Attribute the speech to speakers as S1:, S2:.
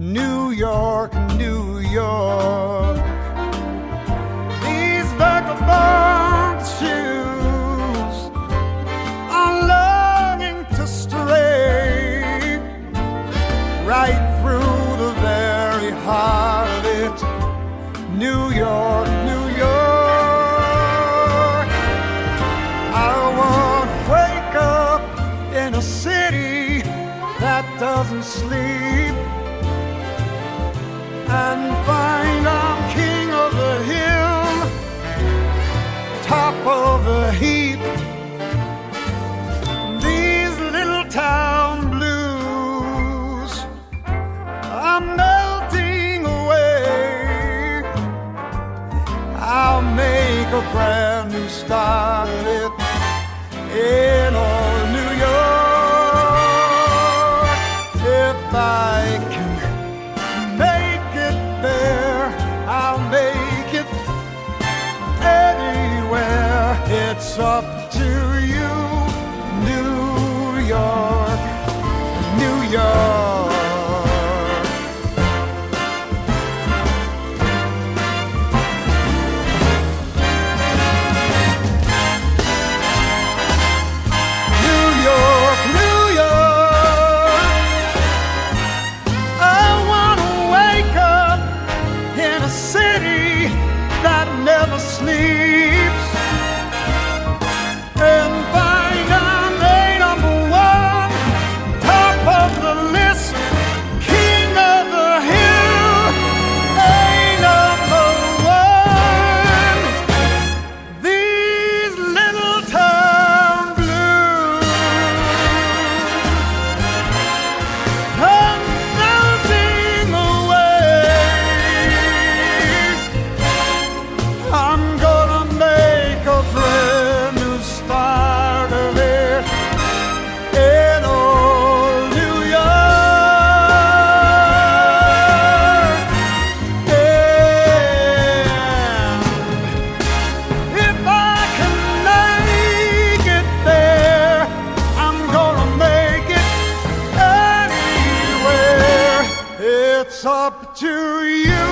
S1: New York, New York. These vagabond shoes are longing to stray right through the very heart of it. New York, New York. I won't wake up in a city that doesn't sleep and find I'm king of the hill, top of the heap. These little town blues are melting away. I'll make a brand new start of it in old New York. If I can make it there, I'll make it anywhere. It's up to you, New York, New York. Never sleeps and find I'm a number one, top of the list, king of the hill, a number one. These little town blues are melting away. I'm gonna make a brand new start of it in old New York. And if I can make it there, I'm gonna make it anywhere. It's up to you.